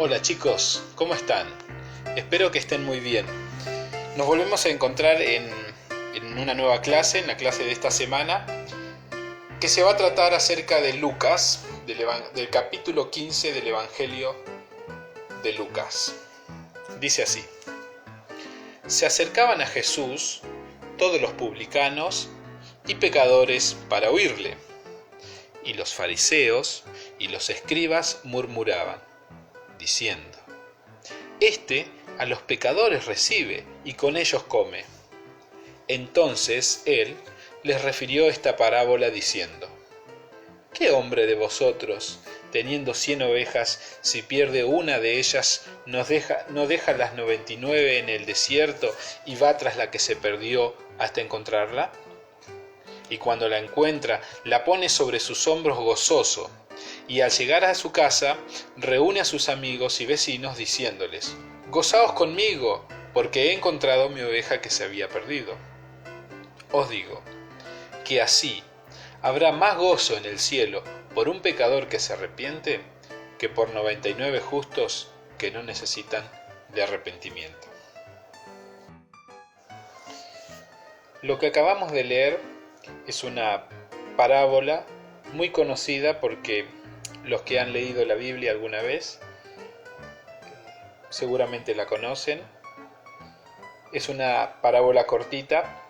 Hola chicos, ¿cómo están? Espero que estén muy bien. Nos volvemos a encontrar en una nueva clase, en la clase de esta semana, que se va a tratar acerca de Lucas, del capítulo 15 del Evangelio de Lucas. Dice así: se acercaban a Jesús todos los publicanos y pecadores para oírle, y los fariseos y los escribas murmuraban, diciendo: Este a los pecadores recibe y con ellos come. Entonces él les refirió esta parábola diciendo: ¿Qué hombre de vosotros, teniendo 100 ovejas, si pierde una de ellas, no deja las 99 en el desierto y va tras la que se perdió hasta encontrarla? Y cuando la encuentra, la pone sobre sus hombros gozoso, y al llegar a su casa, reúne a sus amigos y vecinos diciéndoles: Gozaos conmigo, porque he encontrado mi oveja que se había perdido. Os digo que así habrá más gozo en el cielo por un pecador que se arrepiente que por 99 justos que no necesitan de arrepentimiento. Lo que acabamos de leer es una parábola muy conocida porque los que han leído la Biblia alguna vez seguramente la conocen. Es una parábola cortita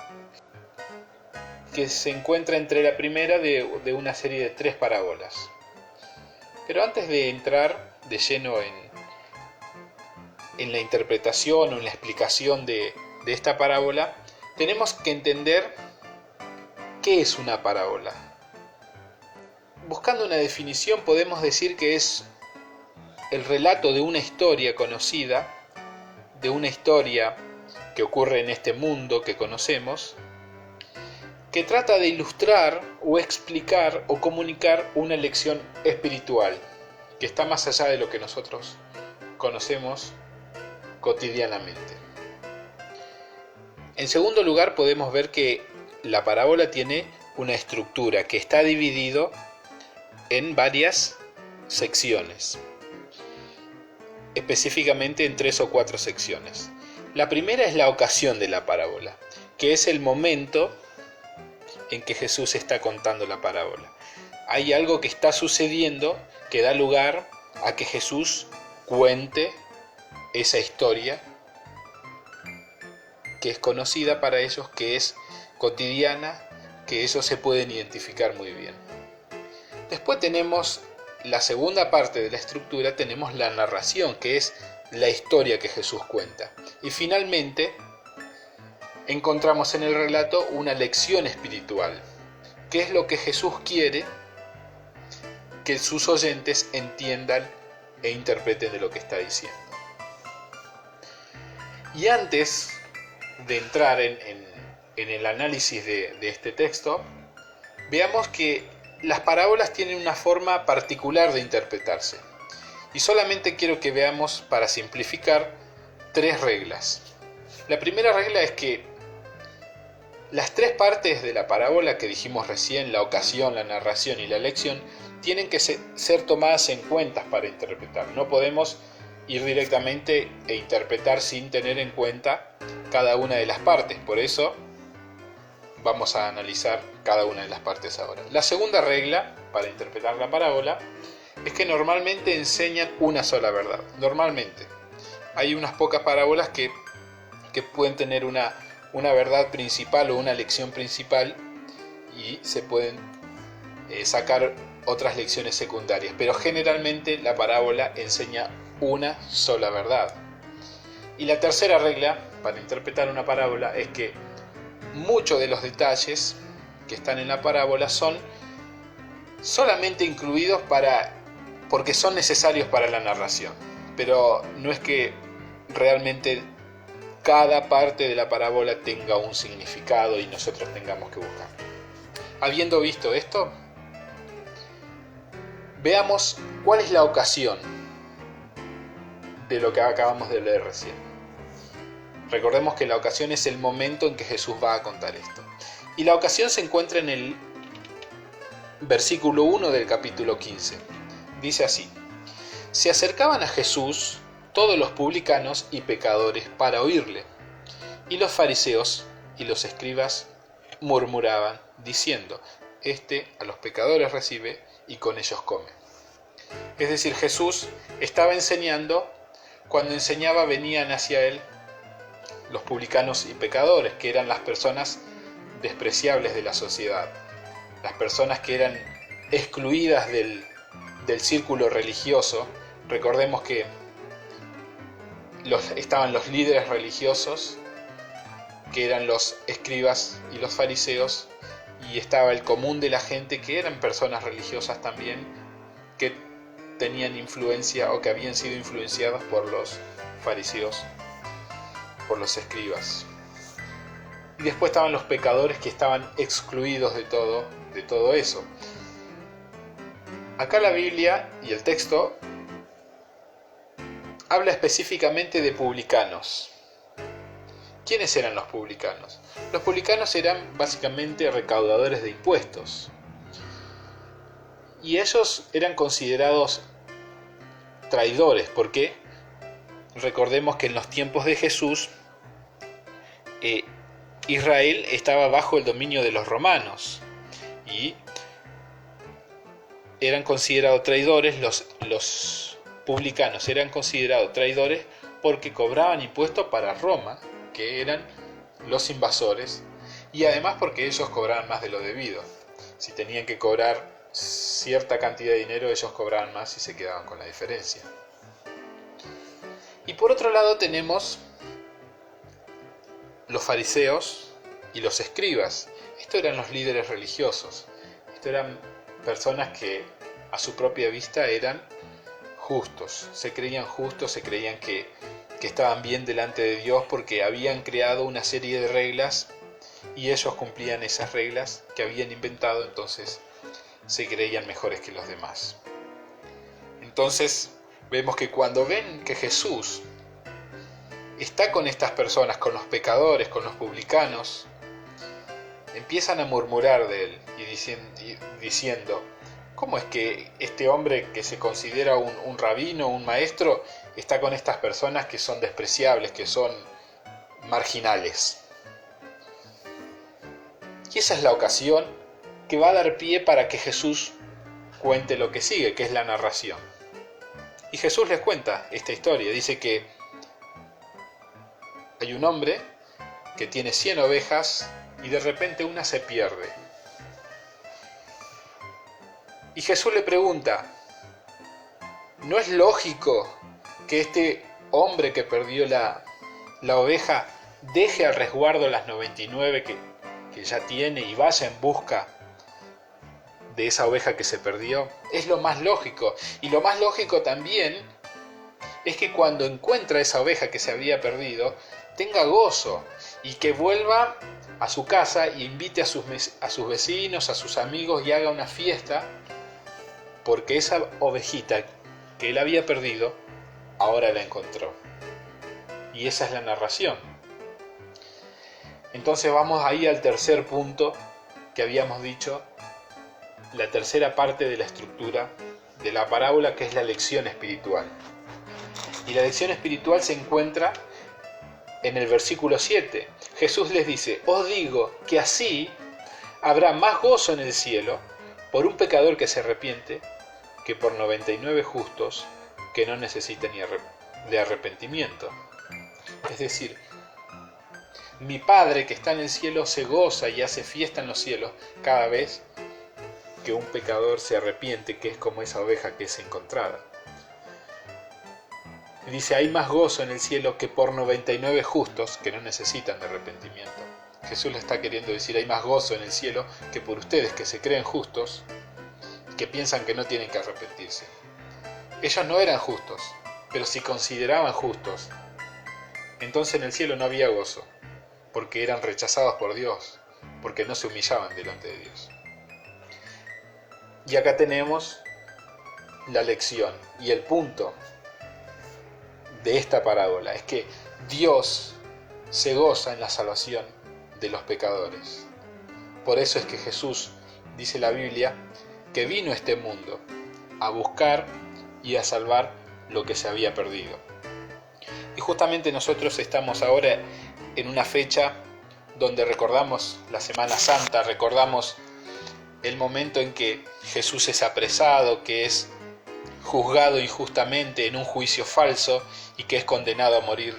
que se encuentra entre la primera de una serie de 3 parábolas. Pero antes de entrar de lleno en la interpretación o en la explicación de esta parábola, tenemos que entender qué es una parábola. Buscando una definición, podemos decir que es el relato de una historia conocida, de una historia que ocurre en este mundo que conocemos, que trata de ilustrar o explicar o comunicar una lección espiritual que está más allá de lo que nosotros conocemos cotidianamente. En segundo lugar, podemos ver que la parábola tiene una estructura que está dividido en varias secciones, específicamente en 3 o 4 secciones. La primera es la ocasión de la parábola, que es el momento en que Jesús está contando la parábola. Hay algo que está sucediendo que da lugar a que Jesús cuente esa historia que es conocida para ellos, que es cotidiana, que ellos se pueden identificar muy bien. Después tenemos la segunda parte de la estructura, tenemos la narración, que es la historia que Jesús cuenta. Y finalmente encontramos en el relato una lección espiritual, que es lo que Jesús quiere que sus oyentes entiendan e interpreten de lo que está diciendo. Y antes de entrar en el análisis de este texto, veamos que las parábolas tienen una forma particular de interpretarse. Y solamente quiero que veamos, para simplificar, 3 reglas. La primera regla es que las 3 partes de la parábola que dijimos recién, la ocasión, la narración y la lección, tienen que ser tomadas en cuenta para interpretar. No podemos ir directamente e interpretar sin tener en cuenta cada una de las partes. Por eso vamos a analizar cada una de las partes ahora. La segunda regla para interpretar la parábola es que normalmente enseñan una sola verdad. Normalmente. Hay unas pocas parábolas que pueden tener una verdad principal o una lección principal y se pueden sacar otras lecciones secundarias. Pero generalmente la parábola enseña una sola verdad. Y la tercera regla para interpretar una parábola es que muchos de los detalles que están en la parábola son solamente incluidos porque son necesarios para la narración, pero no es que realmente cada parte de la parábola tenga un significado y nosotros tengamos que buscar. Habiendo visto esto, veamos cuál es la ocasión de lo que acabamos de leer recién. Recordemos que la ocasión es el momento en que Jesús va a contar esto. Y la ocasión se encuentra en el versículo 1 del capítulo 15. Dice así: Se acercaban a Jesús todos los publicanos y pecadores para oírle, y los fariseos y los escribas murmuraban, diciendo: Este a los pecadores recibe y con ellos come. Es decir, Jesús estaba enseñando. Cuando enseñaba venían hacia él los publicanos y pecadores, que eran las personas despreciables de la sociedad, las personas que eran excluidas del círculo religioso. Recordemos que estaban los líderes religiosos, que eran los escribas y los fariseos, y estaba el común de la gente, que eran personas religiosas también, que tenían influencia o que habían sido influenciados por los fariseos, por los escribas. Y después estaban los pecadores, que estaban excluidos de todo eso. Acá la Biblia y el texto habla específicamente de publicanos. ¿Quiénes eran los publicanos? Los publicanos eran básicamente recaudadores de impuestos. Y ellos eran considerados traidores, porque recordemos que en los tiempos de Jesús Israel estaba bajo el dominio de los romanos y eran considerados traidores. Los publicanos eran considerados traidores porque cobraban impuestos para Roma, que eran los invasores, y además porque ellos cobraban más de lo debido. Si tenían que cobrar cierta cantidad de dinero, ellos cobraban más y se quedaban con la diferencia. Y por otro lado tenemos los fariseos y los escribas. Estos eran los líderes religiosos. Estos eran personas que a su propia vista eran justos. Se creían justos, se creían que estaban bien delante de Dios porque habían creado una serie de reglas y ellos cumplían esas reglas que habían inventado, entonces se creían mejores que los demás. Entonces vemos que cuando ven que Jesús está con estas personas, con los pecadores, con los publicanos, empiezan a murmurar de él y diciendo: ¿cómo es que este hombre que se considera un rabino, un maestro, está con estas personas que son despreciables, que son marginales? Y esa es la ocasión que va a dar pie para que Jesús cuente lo que sigue, que es la narración. Y Jesús les cuenta esta historia. Dice que hay un hombre que tiene 100 ovejas y de repente una se pierde. Y Jesús le pregunta: ¿no es lógico que este hombre que perdió la oveja deje al resguardo las 99 que ya tiene y vaya en busca de esa oveja que se perdió? Es lo más lógico. Y lo más lógico también es que cuando encuentra esa oveja que se había perdido, tenga gozo y que vuelva a su casa y invite a sus vecinos, a sus amigos, y haga una fiesta porque esa ovejita que él había perdido ahora la encontró. Y esa es la narración. Entonces vamos ahí al tercer punto que habíamos dicho, la tercera parte de la estructura de la parábola, que es la lección espiritual. Y la lección espiritual se encuentra en el versículo 7. Jesús les dice: os digo que así habrá más gozo en el cielo por un pecador que se arrepiente que por 99 justos que no necesitan de arrepentimiento. Es decir, mi Padre que está en el cielo se goza y hace fiesta en los cielos cada vez que un pecador se arrepiente, que es como esa oveja que es encontrada. Dice: hay más gozo en el cielo que por 99 justos que no necesitan de arrepentimiento. Jesús le está queriendo decir: hay más gozo en el cielo que por ustedes que se creen justos, que piensan que no tienen que arrepentirse. Ellos no eran justos, pero si consideraban justos, entonces en el cielo no había gozo, porque eran rechazados por Dios, porque no se humillaban delante de Dios. Y acá tenemos la lección y el punto de esta parábola, es que Dios se goza en la salvación de los pecadores. Por eso es que Jesús, dice la Biblia, que vino a este mundo a buscar y a salvar lo que se había perdido. Y justamente nosotros estamos ahora en una fecha donde recordamos la Semana Santa, recordamos el momento en que Jesús es apresado, que es juzgado injustamente en un juicio falso y que es condenado a morir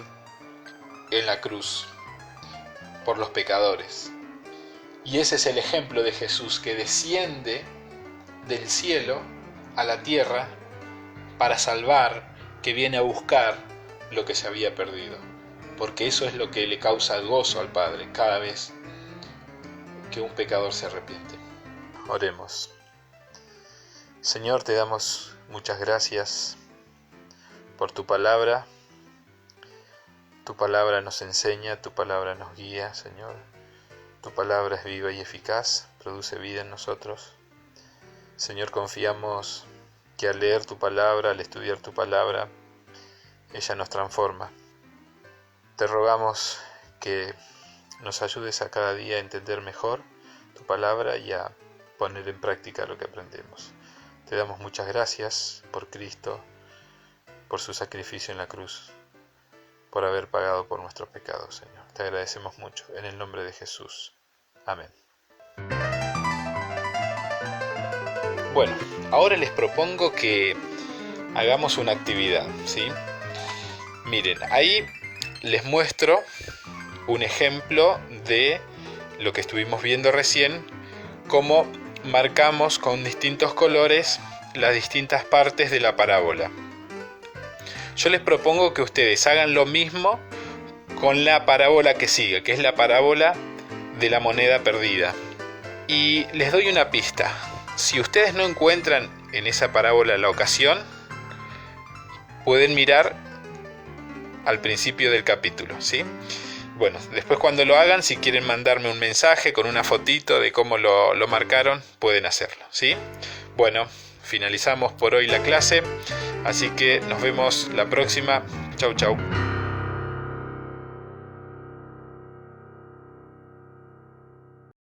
en la cruz por los pecadores. Y ese es el ejemplo de Jesús, que desciende del cielo a la tierra para salvar, que viene a buscar lo que se había perdido, porque eso es lo que le causa gozo al Padre cada vez que un pecador se arrepiente. Oremos. Señor, te damos muchas gracias por tu palabra. Tu palabra nos enseña, tu palabra nos guía, Señor. Tu palabra es viva y eficaz, produce vida en nosotros. Señor, confiamos que al leer tu palabra, al estudiar tu palabra, ella nos transforma. Te rogamos que nos ayudes a cada día a entender mejor tu palabra y a poner en práctica lo que aprendemos. Te damos muchas gracias por Cristo, por su sacrificio en la cruz, por haber pagado por nuestros pecados, Señor. Te agradecemos mucho, en el nombre de Jesús. Amén. Bueno, ahora les propongo que hagamos una actividad, ¿sí? Miren, ahí les muestro un ejemplo de lo que estuvimos viendo recién, cómo marcamos con distintos colores las distintas partes de la parábola. Yo les propongo que ustedes hagan lo mismo con la parábola que sigue, que es la parábola de la moneda perdida. Y les doy una pista. Si ustedes no encuentran en esa parábola la ocasión, pueden mirar al principio del capítulo, ¿sí? Bueno, después cuando lo hagan, si quieren mandarme un mensaje con una fotito de cómo lo marcaron, pueden hacerlo, ¿sí? Bueno, finalizamos por hoy la clase, así que nos vemos la próxima. Chau, chau.